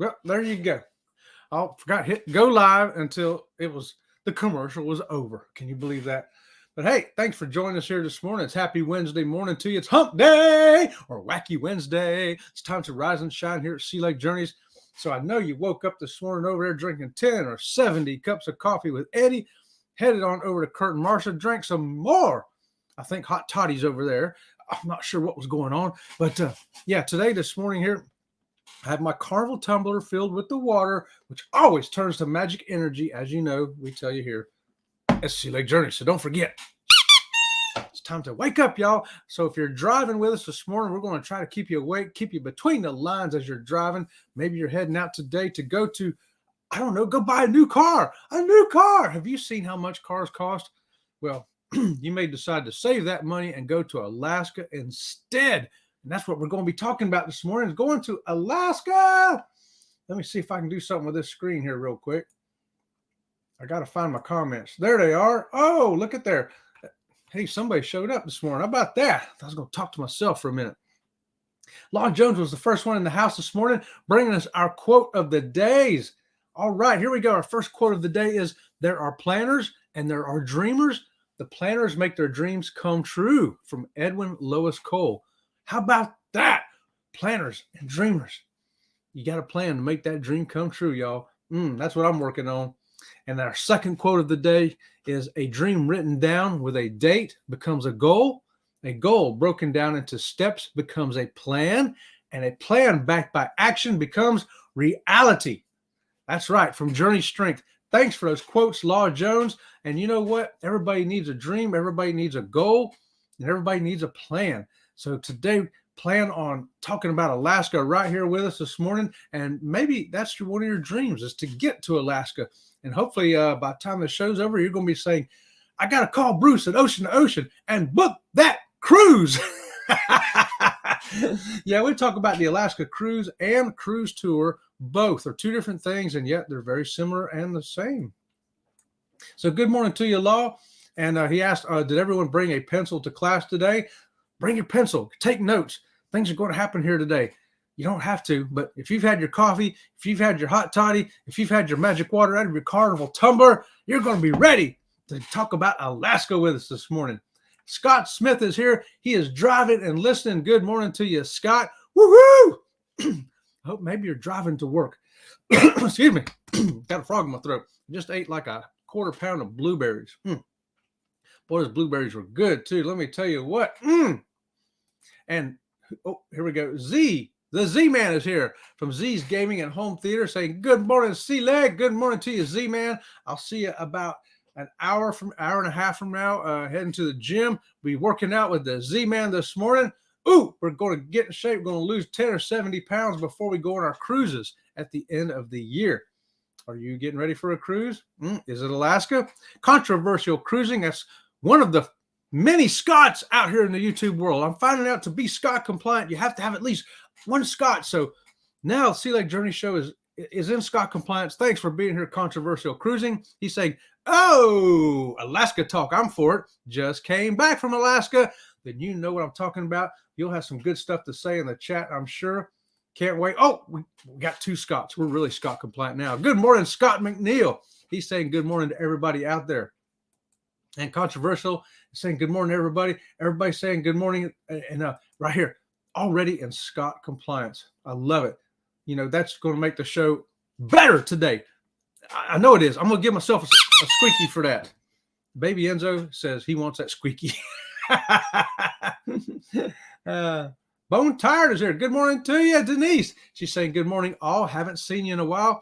Well, there you go. I forgot hit go live until the commercial was over. Can you believe that? But hey, thanks for joining us here this morning. It's happy Wednesday morning to you. It's hump day or wacky Wednesday. It's time to rise and shine here at Sea Lake Journeys. So I know you woke up this morning over there drinking 10 or 70 cups of coffee with Eddie, headed on over to Kurt and Marsha, drank some more, I think, hot toddies over there. I'm not sure what was going on, but this morning here, I have my Carnival tumbler filled with the water, which always turns to magic energy, as you know, we tell you here at Sea Lake Journey. So don't forget, it's time to wake up, y'all. So if you're driving with us this morning, we're going to try to keep you awake, keep you between the lines as you're driving. Maybe you're heading out today to go to, I don't know, go buy a new car. A new car. Have you seen how much cars cost? Well, you may decide to save that money and go to Alaska instead. And that's what we're going to be talking about this morning, is going to Alaska. Let me see if I can do something with this screen here real quick. I got to find my comments. There they are. Oh, look at there. Hey, somebody showed up this morning. How about that? I was going to talk to myself for a minute. Law Jones was the first one in the house this morning, bringing us our quote of the days. All right, here we go. Our first quote of the day is, there are planners and there are dreamers. The planners make their dreams come true, from Edwin Lois Cole. How about that? Planners and dreamers. You got a plan to make that dream come true, y'all. That's what I'm working on. And our second quote of the day is, a dream written down with a date becomes a goal broken down into steps becomes a plan, and a plan backed by action becomes reality. That's right, from Journey Strength. Thanks for those quotes, Law Jones. And you know what? Everybody needs a dream, everybody needs a goal, and everybody needs a plan. So today, plan on talking about Alaska right here with us this morning. And maybe that's one of your dreams, is to get to Alaska. And hopefully by the time the show's over, you're going to be saying, I got to call Bruce at Ocean to Ocean and book that cruise. Yeah, we talk about the Alaska cruise and cruise tour. Both are two different things, and yet they're very similar and the same. So good morning to you, Law. And he asked, did everyone bring a pencil to class today? Bring your pencil. Take notes. Things are going to happen here today. You don't have to, but if you've had your coffee, if you've had your hot toddy, if you've had your magic water out of your Carnival tumbler, you're going to be ready to talk about Alaska with us this morning. Scott Smith is here. He is driving and listening. Good morning to you, Scott. Woohoo! I hope maybe you're driving to work. Excuse me. Got a frog in my throat. Just ate like a quarter pound of blueberries. Boy, those blueberries were good, too. Let me tell you what. And, here we go. Z. The Z-Man is here from Z's Gaming and Home Theater, saying, good morning, C-Leg. Good morning to you, Z-Man. I'll see you about an hour and a half from now, heading to the gym. Be working out with the Z-Man this morning. We're going to get in shape. We're going to lose 10 or 70 pounds before we go on our cruises at the end of the year. Are you getting ready for a cruise? Is it Alaska? Controversial cruising. That's one of the many Scots out here in the YouTube world. I'm finding out to be Scott compliant, you have to have at least one Scot. So now Sea Lake Journey Show is in Scott compliance. Thanks for being here, Controversial Cruising. He's saying, oh, Alaska talk. I'm for it. Just came back from Alaska. Then you know what I'm talking about. You'll have some good stuff to say in the chat, I'm sure. Can't wait. Oh, we got two Scots. We're really Scott compliant now. Good morning, Scott McNeil. He's saying good morning to everybody out there. And Controversial is saying good morning, everybody. Everybody saying good morning. And right here, already in Scott compliance. I love it. You know, that's going to make the show better today. I know it is. I'm going to give myself a squeaky for that. Baby Enzo says he wants that squeaky. Bone Tired is here. Good morning to you, Denise. She's saying good morning all. Haven't seen you in a while.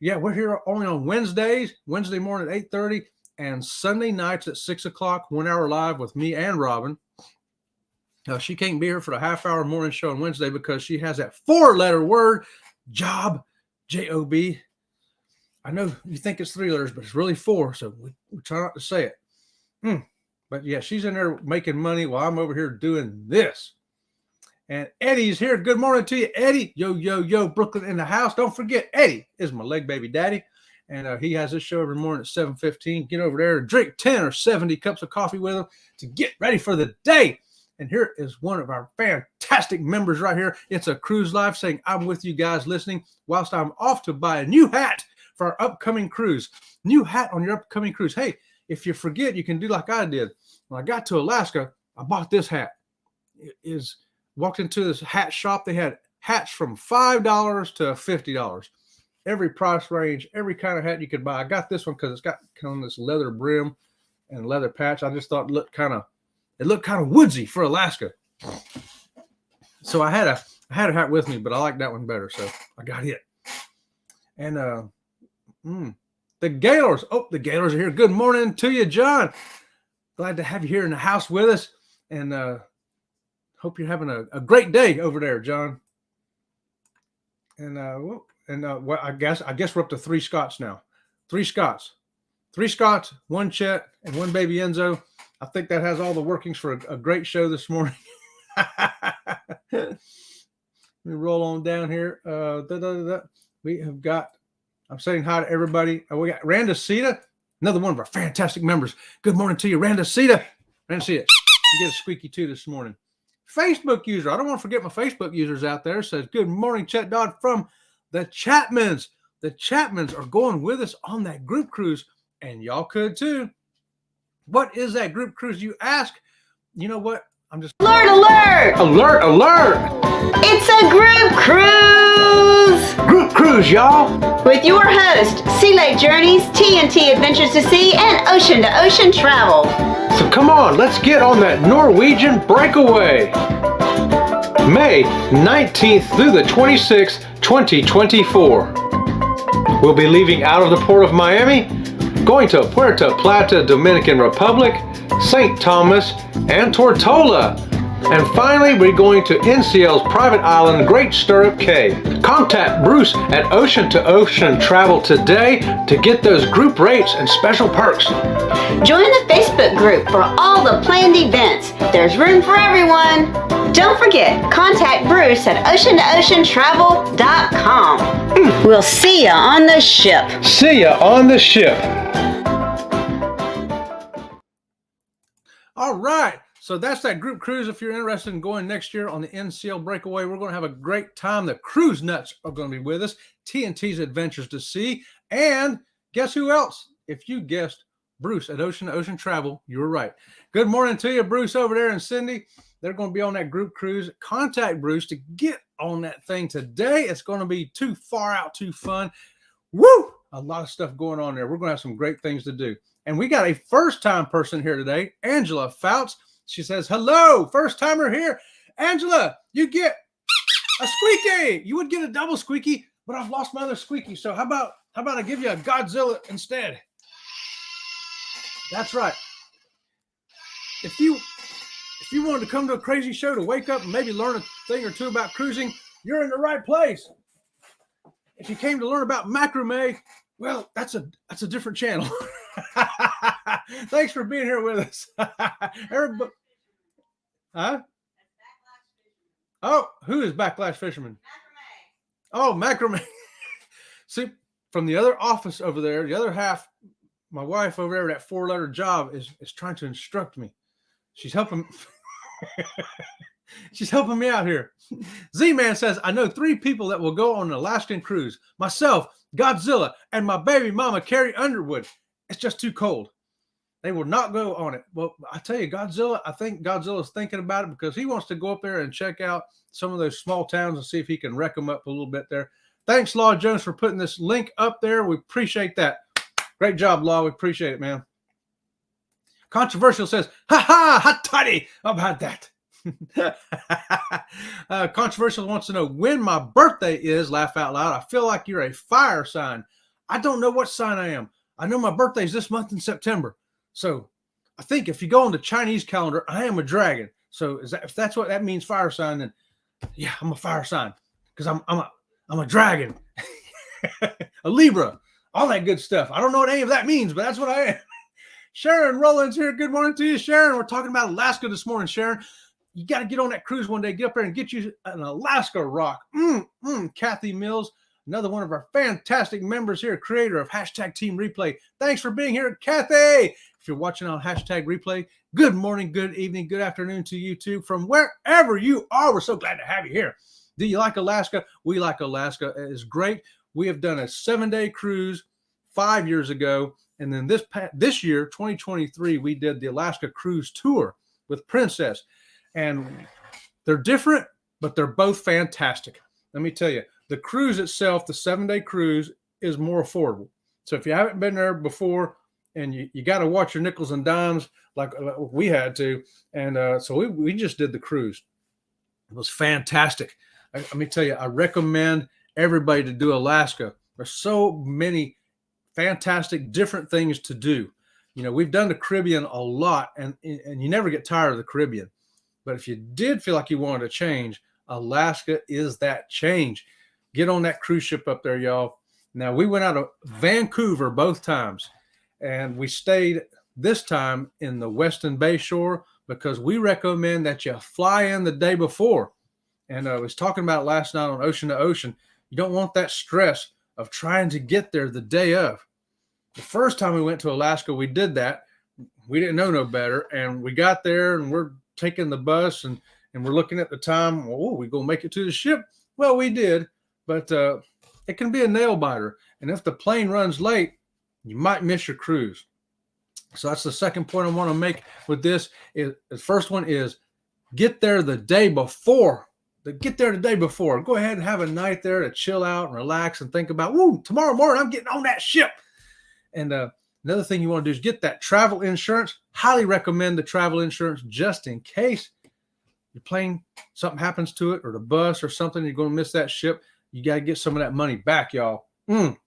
Yeah, we're here only on Wednesdays, Wednesday morning at 8:30, and Sunday nights at 6 o'clock, 1 hour live with me and Robin. She can't be here for the half-hour morning show on Wednesday because she has that four-letter word, job, J-O-B. I know you think it's three letters, but it's really four, so we try not to say it. But, yeah, she's in there making money while I'm over here doing this. And Eddie's here. Good morning to you, Eddie. Yo, yo, yo, Brooklyn in the house. Don't forget, Eddie is my leg baby daddy. And he has this show every morning at 7:15. Get over there and drink 10 or 70 cups of coffee with him to get ready for the day. And here is one of our fantastic members right here. It's a cruise life saying, I'm with you guys listening whilst I'm off to buy a new hat for our upcoming cruise. New hat on your upcoming cruise. Hey, if you forget, you can do like I did. When I got to Alaska, I bought this hat. Walked into this hat shop. They had hats from $5 to $50. Every price range, every kind of hat you could buy. I got this one because it's got kind of this leather brim and leather patch. I just thought it looked kind of woodsy for Alaska. So I had a hat with me, but I like that one better, so I got it. And the Gaylors. Oh, the Gaylors are here. Good morning to you, John. Glad to have you here in the house with us, and hope you're having a great day over there, John. And I guess we're up to 3 Scots now. 3 Scots, 1 Chet, and 1 baby Enzo. I think that has all the workings for a great show this morning. Let me roll on down here. We have got, I'm saying hi to everybody. We got Randa Sita, another one of our fantastic members. Good morning to you, Randa Sita. Randa Sita, you get a squeaky too this morning. Facebook user, I don't want to forget my Facebook users out there, says, good morning, Chet Dodd from the Chapmans. The Chapmans are going with us on that group cruise, and y'all could too. What is that group cruise, you ask? You know what? I'm just... Alert, alert! Alert, alert! It's a group cruise! Group cruise, y'all! With your host, Sea Lake Journeys, TNT Adventures to Sea, and Ocean to Ocean Travel. So come on, let's get on that Norwegian breakaway. May 19th through the 26th, 2024. We'll be leaving out of the port of Miami, going to Puerto Plata, Dominican Republic, St. Thomas, and Tortola. And finally, we're going to NCL's private island, Great Stirrup Cay. Contact Bruce at Ocean to Ocean Travel today to get those group rates and special perks. Join the Facebook group for all the planned events. There's room for everyone. Don't forget, contact Bruce at oceantoceantravel.com. We'll see ya on the ship. See ya on the ship. All right. So that's that group cruise. If you're interested in going next year on the NCL breakaway, we're going to have a great time. The cruise nuts are going to be with us. TNT's Adventures to Sea. And guess who else? If you guessed Bruce at Ocean to Ocean Travel, you were right. Good morning to you, Bruce over there, and Cindy. They're going to be on that group cruise. Contact Bruce to get on that thing today. It's going to be too far out, too fun. Woo! A lot of stuff going on there. We're going to have some great things to do. And we got a first-time person here today, Angela Fouts. She says, hello, first-timer here. Angela, you get a squeaky. You would get a double squeaky, but I've lost my other squeaky. So how about I give you a Godzilla instead? That's right. If you wanted to come to a crazy show to wake up and maybe learn a thing or two about cruising, you're in the right place. If you came to learn about macrame, well, that's a different channel. Thanks for being here with us. Everybody, huh? Oh, who is Backlash Fisherman? Macrame. Oh, macrame. See, from the other office over there, the other half, my wife over there, that 4-letter job is trying to instruct me. She's helping. She's helping me out here. Z-Man says, I know 3 people that will go on an Alaskan cruise. Myself, Godzilla, and my baby mama, Carrie Underwood. It's just too cold. They will not go on it. Well, I tell you, Godzilla, I think Godzilla's thinking about it because he wants to go up there and check out some of those small towns and see if he can wreck them up a little bit there. Thanks, Law Jones, for putting this link up there. We appreciate that. Great job, Law. We appreciate it, man. Controversial says, ha, hot toddy. How about that? Controversial wants to know when my birthday is. Laugh out loud. I feel like you're a fire sign. I don't know what sign I am. I know my birthday is this month in September. So I think if you go on the Chinese calendar, I am a dragon. So if that's what that means, fire sign, then yeah, I'm a fire sign because I'm a dragon, a Libra, all that good stuff. I don't know what any of that means, but that's what I am. Sharon Rollins here. Good morning to you, Sharon. We're talking about Alaska this morning, Sharon. You got to get on that cruise one day. Get up there and get you an Alaska rock. Kathy Mills, another one of our fantastic members here, creator of #Team Replay. Thanks for being here, Kathy. If you're watching on hashtag replay, good morning, good evening, good afternoon to you too. From wherever you are, we're so glad to have you here. Do you like Alaska? We like Alaska. It is great. We have done a 7-day cruise 5 years ago. And then this year, 2023, we did the Alaska Cruise Tour with Princess. And they're different, but they're both fantastic. Let me tell you, the cruise itself, the 7-day cruise, is more affordable. So if you haven't been there before and you got to watch your nickels and dimes like we had to, and so we just did the cruise. It was fantastic. Let me tell you, I recommend everybody to do Alaska. There's so many fantastic different things to do. You know, we've done the Caribbean a lot, and you never get tired of the Caribbean. But if you did feel like you wanted to change, Alaska is that change. Get on that cruise ship up there, y'all. Now, we went out of Vancouver both times, and we stayed this time in the Western Bay Shore because we recommend that you fly in the day before. And I was talking about last night on Ocean to Ocean. You don't want that stress of trying to get there the day of. The first time we went to Alaska, we did that. We didn't know no better. And we got there and we're taking the bus and we're looking at the time. Oh, we going to make it to the ship? Well, we did. But it can be a nail biter. And if the plane runs late, you might miss your cruise. So that's the second point I want to make with this. The first one is get there the day before. Get there the day before. Go ahead and have a night there to chill out and relax and think about, woo, tomorrow morning I'm getting on that ship. And another thing you want to do is get that travel insurance. Highly recommend the travel insurance just in case your plane, something happens to it, or the bus or something, you're going to miss that ship. You got to get some of that money back, y'all. And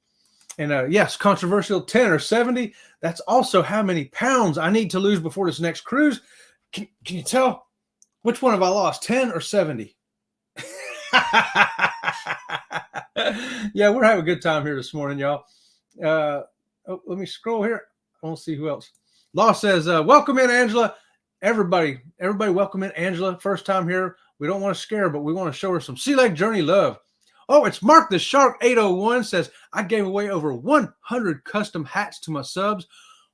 yes, controversial 10 or 70. That's also how many pounds I need to lose before this next cruise. Can you tell? Which one have I lost, 10 or 70? Yeah, we're having a good time here this morning, y'all. Let me scroll here. I want to see who else. Law says, welcome in, Angela. Everybody welcome in Angela. First time here. We don't want to scare her, but we want to show her some Sea Lake Journey love. Oh, it's Mark the Shark 801 says, I gave away over 100 custom hats to my subs.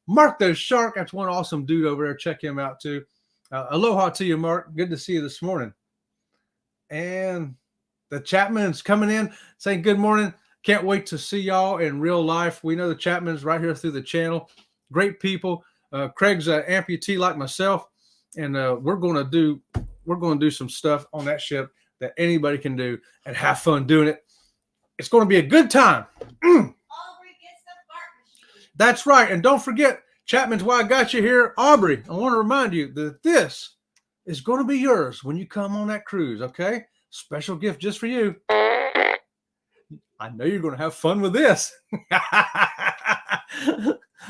Mark the Shark, that's one awesome dude over there. Check him out too. Aloha to you, Mark. Good to see you this morning. And the Chapman's coming in saying good morning. Can't wait to see y'all in real life. We know the Chapman's right here through the channel. Great people. Craig's an amputee like myself, and we're going to do some stuff on that ship that anybody can do and have fun doing it. It's going to be a good time. That's right. And don't forget, Chapman's why I got you here. Aubrey, I want to remind you that this is going to be yours when you come on that cruise, okay? Special gift just for you. I know you're going to have fun with this.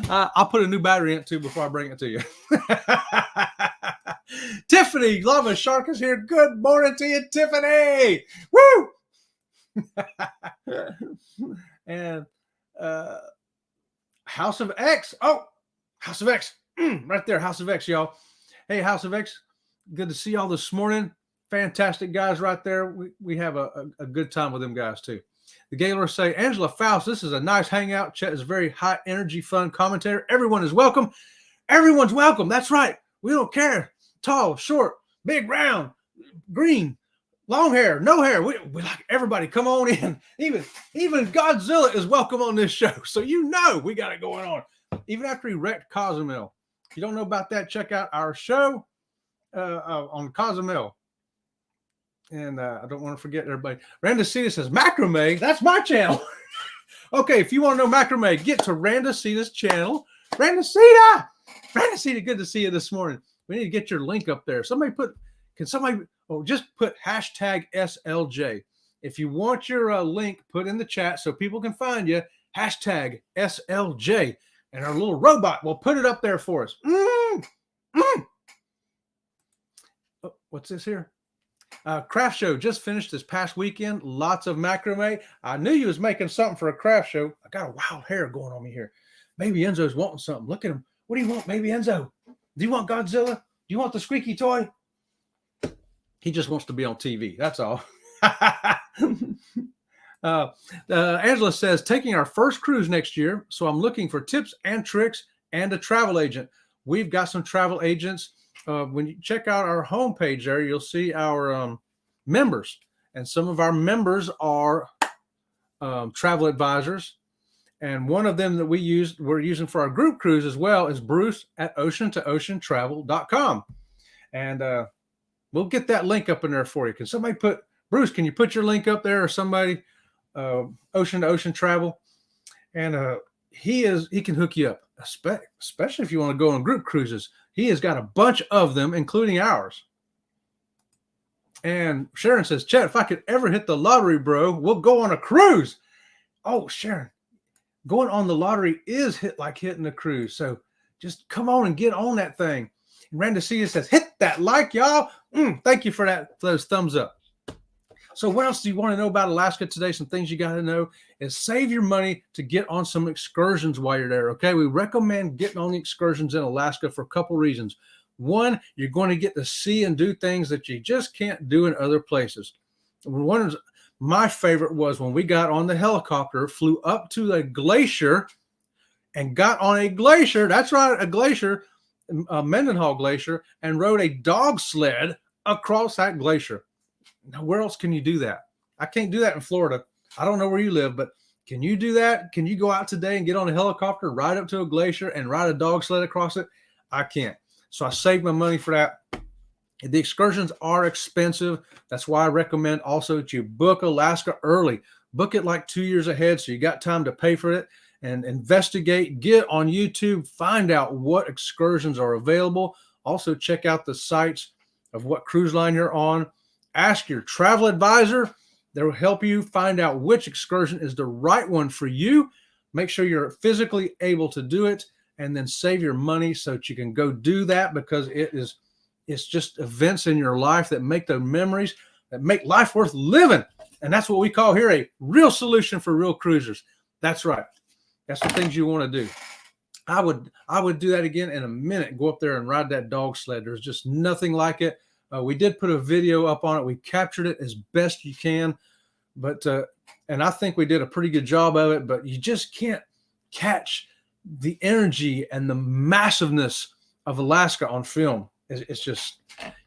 I'll put a new battery in it too before I bring it to you. Tiffany, Lava Shark is here. Good morning to you, Tiffany. Woo! And House of X. Oh, House of X. Right there, House of X, y'all. Hey, House of X. Good to see y'all this morning. Fantastic guys right there. We have a good time with them guys too. The Gaylors say, Angela Faust, this is a nice hangout. Chet is a very high energy, fun commentator. Everyone is welcome. Everyone's welcome. That's right. We don't care. Tall, short, big, round, green, long hair, no hair. We like everybody. Come on in. Even Godzilla is welcome on this show. So you know we got it going on. Even after he wrecked Cozumel. If you don't know about that, check out our show on Cozumel. And I don't want to forget everybody. Randacita says, macrame, that's my channel. Okay, if you want to know macrame, get to Randacita's channel. Randacita, good to see you this morning. We need to get your link up there. Just put hashtag SLJ. If you want your link put in the chat so people can find you, hashtag SLJ. And our little robot will put it up there for us. Oh, what's this here? Craft show just finished this past weekend. Lots of macrame. I knew you was making something for a craft show. I got a wild hair going on me here. Maybe Enzo's wanting something. Look at him. What do you want, maybe Enzo? Do you want Godzilla? Do you want the squeaky toy? He just wants to be on TV. That's all. Angela says, taking our first cruise next year. So I'm looking for tips and tricks and a travel agent. We've got some travel agents. When you check out our homepage there, you'll see our members. And some of our members are travel advisors. And one of them that we're using for our group cruise as well is Bruce at ocean2oceantravel.com. And we'll get that link up in there for you. Can somebody Bruce, can you put your link up there, or somebody, Ocean to Ocean Travel? And he can hook you up, especially if you want to go on group cruises. He has got a bunch of them, including ours. And Sharon says, Chad, if I could ever hit the lottery, bro, we'll go on a cruise. Oh, Sharon, going on the lottery is like hitting a cruise. So just come on and get on that thing. And Randy C says, hit that like, y'all. Thank you for those thumbs up. So what else do you want to know about Alaska today? Some things you got to know is save your money to get on some excursions while you're there. Okay. We recommend getting on the excursions in Alaska for a couple reasons. One, you're going to get to see and do things that you just can't do in other places. My favorite was when we got on the helicopter, flew up to a glacier and got on a glacier. That's right, a glacier, Mendenhall Glacier, and rode a dog sled across that glacier. Now, where else can you do that? I can't do that in Florida. I don't know where you live, but can you do that? Can you go out today and get on a helicopter, ride up to a glacier, and ride a dog sled across it? I can't. So I saved my money for that. The excursions are expensive. That's why I recommend also that you book Alaska early. Book it like 2 years ahead so you got time to pay for it, and investigate. Get on YouTube. Find out what excursions are available. Also check out the sites of what cruise line you're on. Ask your travel advisor. They will help you find out which excursion is the right one for you. Make sure you're physically able to do it, and then save your money so that you can go do that, because it's just events in your life that make the memories, that make life worth living. And that's what we call here a real solution for real cruisers. That's right. That's the things you want to do. I would do that again in a minute. Go up there and ride that dog sled. There's just nothing like it. We did put a video up on it. We captured it as best you can, but and I think we did a pretty good job of it, but you just can't catch the energy and the massiveness of Alaska on film. It's just,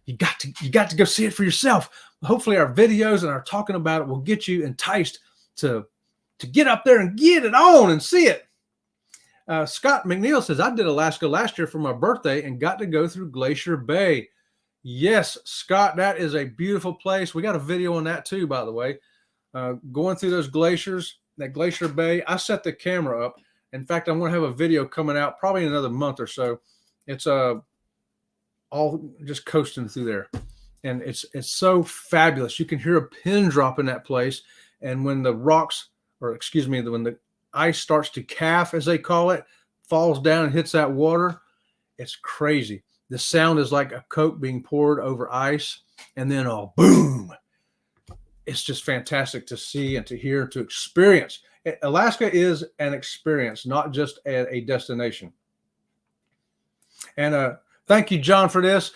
you got to go see it for yourself. Hopefully our videos and our talking about it will get you enticed to get up there and get it on and see it. Scott McNeil says, I did Alaska last year for my birthday and got to go through Glacier Bay. Yes, Scott, that is a beautiful place. We got a video on that too, by the way. Going through those glaciers, that Glacier Bay. I set the camera up. In fact, I'm going to have a video coming out probably in another month or so. It's all just coasting through there, and it's so fabulous. You can hear a pin drop in that place, and when the when the ice starts to calf, as they call it, falls down and hits that water, it's crazy. The sound is like a Coke being poured over ice, and then boom. It's just fantastic to see and to hear, to experience. Alaska is an experience, not just a destination. And thank you, John, for this.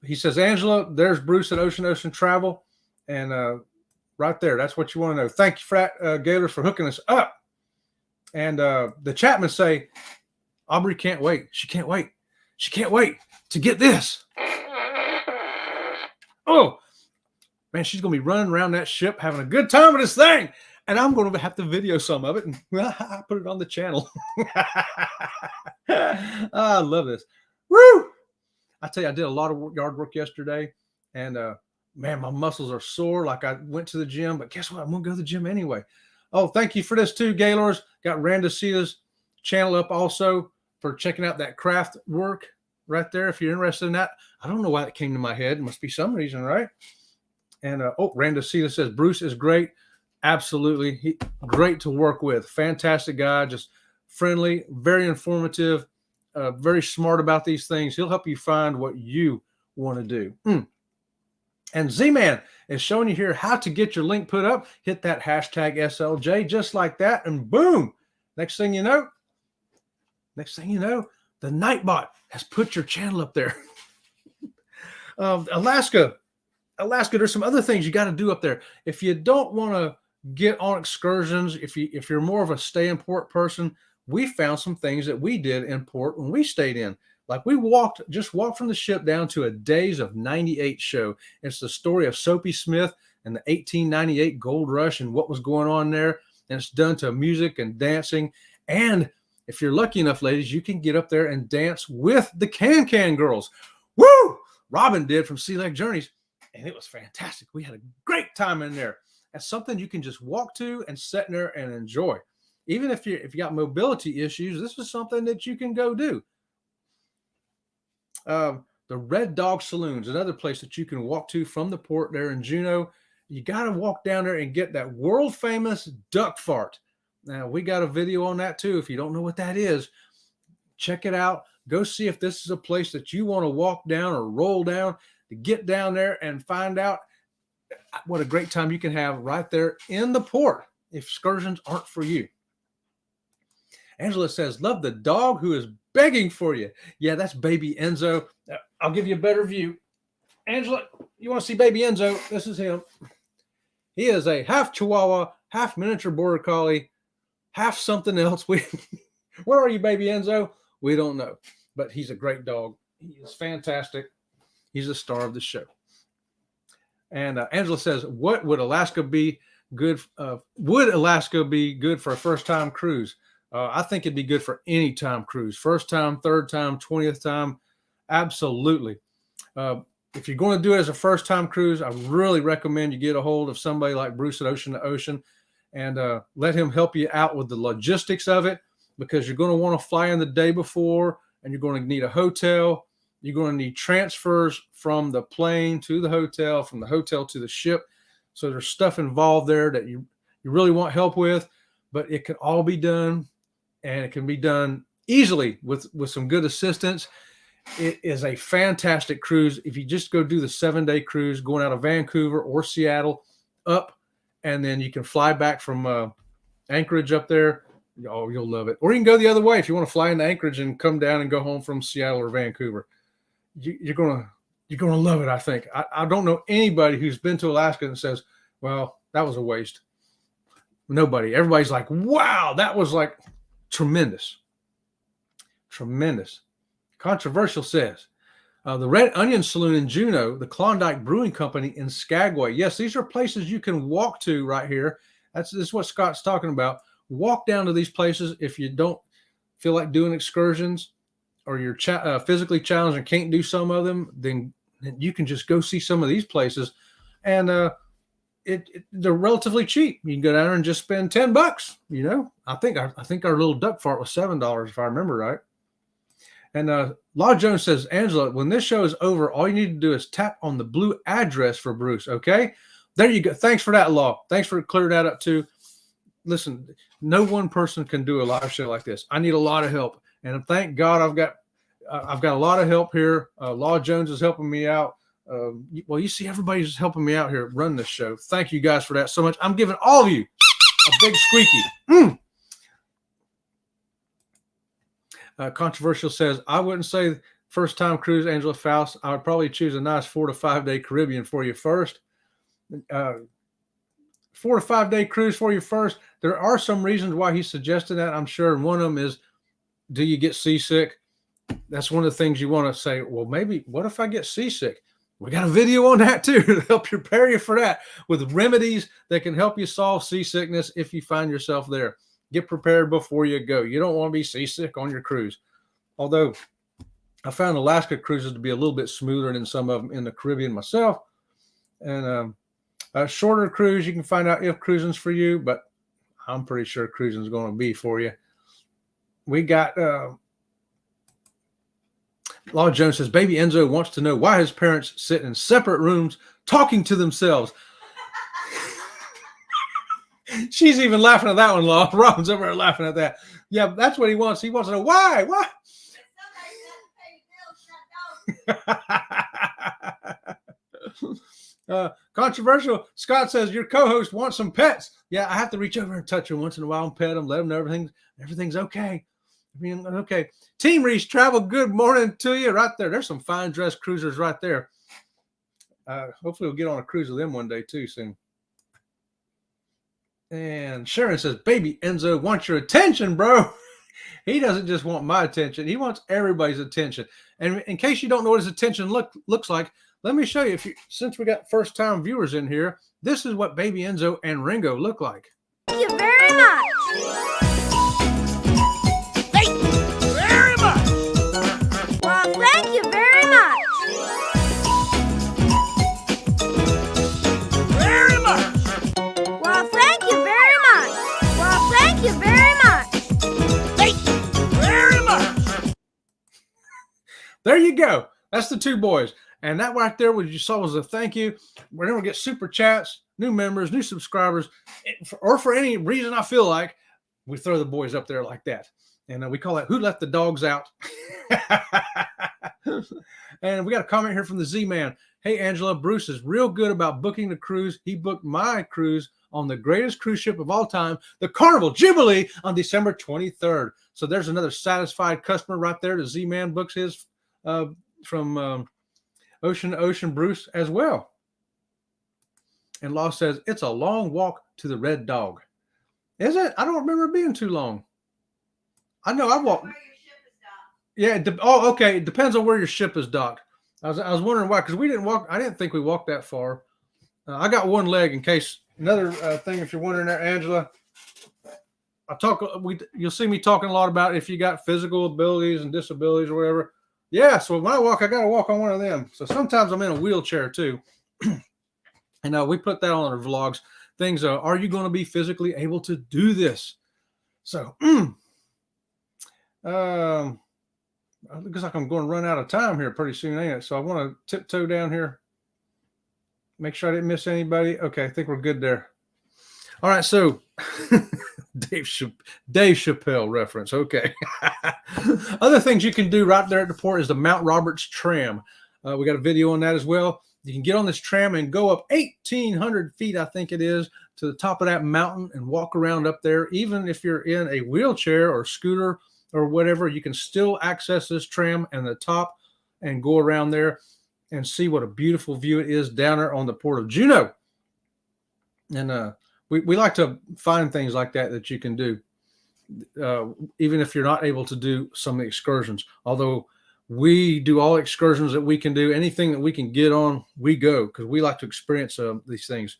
He says, Angela, there's Bruce at Ocean Travel. And right there, that's what you want to know. Thank you, Frat Gators, for hooking us up. And the Chapmans say, Aubrey can't wait. She can't wait. She can't wait to get this. Oh, man, she's going to be running around that ship having a good time with this thing. And I'm going to have to video some of it and put it on the channel. I love this. Woo! I tell you, I did a lot of yard work yesterday. And, man, my muscles are sore. Like I went to the gym. But guess what? I'm going to go to the gym anyway. Oh, thank you for this too, Gaylors. Got Randasia's channel up also for checking out that craft work right there. If you're interested in that. I don't know why that came to my head. It must be some reason, right? And, Randasia says, Bruce is great. Absolutely. Great to work with. Fantastic guy. Just friendly, very informative, very smart about these things. He'll help you find what you want to do. And Z-Man is showing you here how to get your link put up. Hit that hashtag SLJ just like that. And boom. Next thing you know, the Nightbot has put your channel up there. Alaska, there's some other things you got to do up there. If you don't want to get on excursions, if you're more of a stay in port person, we found some things that we did in port when we stayed in. Like we just walked from the ship down to a Days of 98 show. It's the story of Soapy Smith and the 1898 gold rush and what was going on there. And it's done to music and dancing. And if you're lucky enough, ladies, you can get up there and dance with the Can Girls. Woo! Robin did from Sea Leg Journeys, and it was fantastic. We had a great time in there. That's something you can just walk to and sit in there and enjoy. Even if you got mobility issues, this is something that you can go do. The Red Dog Saloon is another place that you can walk to from the port there in Juneau. You got to walk down there and get that world famous duck fart. Now, we got a video on that too. If you don't know what that is, check it out. Go see if this is a place that you want to walk down or roll down to get down there and find out what a great time you can have right there in the port if excursions aren't for you. Angela says, love the dog who is begging for you. Yeah, that's baby Enzo. I'll give you a better view. Angela, you want to see baby Enzo? This is him. He is a half Chihuahua, half miniature border collie, half something else. Where are you, baby Enzo? We don't know, but he's a great dog. He is fantastic. He's the star of the show. And Angela says, what would Alaska be good? Would Alaska be good for a first-time cruise? I think it'd be good for any time cruise. First time, third time, 20th time. Absolutely. If you're going to do it as a first-time cruise, I really recommend you get a hold of somebody like Bruce at Ocean to Ocean and let him help you out with the logistics of it, because you're going to want to fly in the day before, and you're going to need a hotel. You're going to need transfers from the plane to the hotel, from the hotel to the ship. So there's stuff involved there that you really want help with, but it can all be done, and it can be done easily with some good assistance. It is a fantastic cruise. If you just go do the 7-day cruise going out of Vancouver or Seattle up, and then you can fly back from Anchorage up there. Oh, you'll love it. Or you can go the other way if you want to fly into Anchorage and come down and go home from Seattle or Vancouver. You're gonna love it. I think. I don't know anybody who's been to Alaska and says, "Well, that was a waste." Nobody. Everybody's like, "Wow, that was like tremendous, tremendous." Controversial says, the Red Onion Saloon in Juneau, the Klondike Brewing Company in Skagway. Yes, these are places you can walk to right here. This is what Scott's talking about. Walk down to these places if you don't feel like doing excursions, or you're physically challenged and can't do some of them. Then you can just go see some of these places, and they're relatively cheap. You can go down there and just spend $10. You know, I think our little duck fart was $7 if I remember right. And Law Jones says, Angela, when this show is over, all you need to do is tap on the blue address for Bruce. Okay, there you go. Thanks for that, Law. Thanks for clearing that up too. Listen, no one person can do a live show like this. I need a lot of help, and thank God I've got a lot of help here. Law Jones is helping me out. Well, you see, everybody's helping me out here run this show. Thank you guys for that so much. I'm giving all of you a big squeaky. Controversial says, I wouldn't say first time cruise, Angela Faust. I would probably choose a nice 4 to 5 day Caribbean for you first. 4 to 5 day cruise for you first. There are some reasons why he suggested that, I'm sure. And one of them is, do you get seasick? That's one of the things you want to say. Well, maybe, what if I get seasick? We got a video on that too to help prepare you for that, with remedies that can help you solve seasickness if you find yourself there. Get prepared before you go. You don't want to be seasick on your cruise. Although I found Alaska cruises to be a little bit smoother than some of them in the Caribbean myself. And a shorter cruise, you can find out if cruising's for you, but I'm pretty sure cruising's going to be for you. We got Law Jones says, baby Enzo wants to know why his parents sit in separate rooms talking to themselves. She's even laughing at that one, Law. Robin's over there laughing at that. Yeah, that's what he wants. He wants to know why. Why? Controversial. Scott says, your co-host wants some pets. Yeah, I have to reach over and touch them once in a while and pet them, let them know everything's okay. I mean, okay. Team Reese Travel, good morning to you right there. There's some fine dressed cruisers right there. Hopefully we'll get on a cruise with them one day too soon. And Sharon says, baby Enzo wants your attention, bro. He doesn't just want my attention. He wants everybody's attention. And in case you don't know what his attention looks like, let me show you. Since we got first-time viewers in here, this is what Baby Enzo and Ringo look like. Thank you very much. Thank you very much. Well, thank you very much. Very much. Well, thank you very much. Well, thank you very much. Thank you very much. There you go. That's the two boys. And that right there, what you saw was a thank you. Whenever we get super chats, new members, new subscribers, or for any reason I feel like, we throw the boys up there like that. And we call it Who Let the Dogs Out? And we got a comment here from the Z-Man. Hey, Angela, Bruce is real good about booking the cruise. He booked my cruise on the greatest cruise ship of all time, the Carnival Jubilee, on December 23rd. So there's another satisfied customer right there. The Z-Man books his from Ocean to Ocean Bruce as well. And Law says, it's a long walk to the Red Dog. Is it? I don't remember it being too long. I know I walked. Yeah. Okay. It depends on where your ship is docked. I was wondering why, because we didn't walk. I didn't think we walked that far. I got one leg in case. Another thing, if you're wondering there, Angela, you'll see me talking a lot about if you got physical abilities and disabilities or whatever. Yeah, so when I walk, I got to walk on one of them. So sometimes I'm in a wheelchair too. And we put that on our vlogs. Things are you going to be physically able to do this? So, it looks like I'm going to run out of time here pretty soon, ain't it? So I want to tiptoe down here. Make sure I didn't miss anybody. Okay, I think we're good there. All right, so Dave Chappelle reference. Okay. Other things you can do right there at the port is the Mount Roberts tram. We got a video on that as well. You can get on this tram and go up 1,800 feet, I think it is, to the top of that mountain and walk around up there. Even if you're in a wheelchair or scooter or whatever, you can still access this tram and the top and go around there and see what a beautiful view it is down there on the Port of Juneau. And we like to find things like that you can do, even if you're not able to do some of the excursions. Although we do all excursions that we can do, anything that we can get on, we go, because we like to experience these things.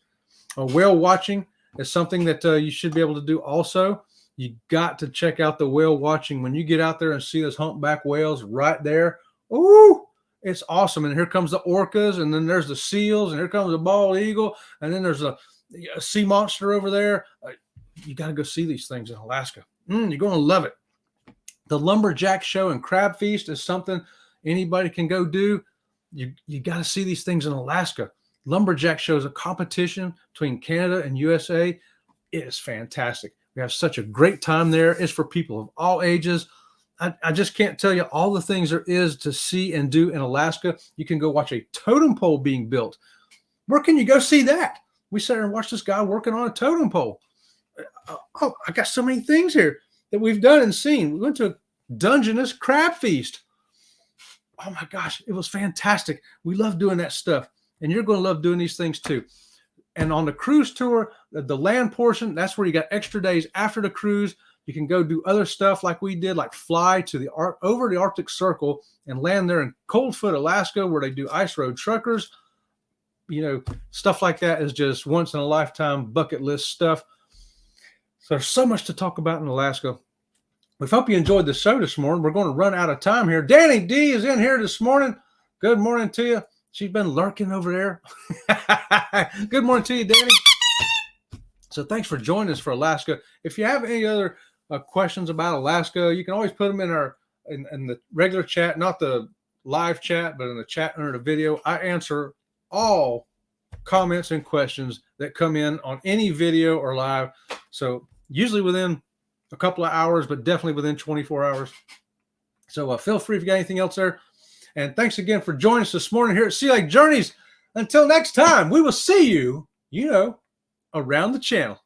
Whale watching is something that you should be able to do also. You got to check out the whale watching. When you get out there and see those humpback whales right there, ooh, it's awesome. And here comes the orcas, and then there's the seals, and here comes the bald eagle, and then there's a sea monster over there. You got to go see these things in Alaska. You're going to love it. The Lumberjack Show and Crab Feast is something anybody can go do. You got to see these things in Alaska. Lumberjack Show is a competition between Canada and USA. It is fantastic. We have such a great time there. It's for people of all ages. I just can't tell you all the things there is to see and do in Alaska. You can go watch a totem pole being built. Where can you go see that? We sat there and watched this guy working on a totem pole. I got so many things here that we've done and seen. We went to a Dungeness crab feast. Oh my gosh, it was fantastic. We love doing that stuff. And you're going to love doing these things too. And on the cruise tour, the land portion, that's where you got extra days after the cruise. You can go do other stuff like we did, like fly to over the Arctic Circle and land there in Coldfoot, Alaska, where they do ice road truckers. You know, stuff like that is just once in a lifetime bucket list stuff. So there's so much to talk about in Alaska. We hope you enjoyed the show this morning. We're going to run out of time here. Danny D is in here this morning. Good morning to you. She's been lurking over there. Good morning to you, Danny. So thanks for joining us for Alaska. If you have any other questions about Alaska, you can always put them in the regular chat, not the live chat, but in the chat under the video. I answer all comments and questions that come in on any video or live. So usually within a couple of hours, but definitely within 24 hours. So feel free if you got anything else there. And thanks again for joining us this morning here at Sea Lake Journeys. Until next time, we will see you, around the channel.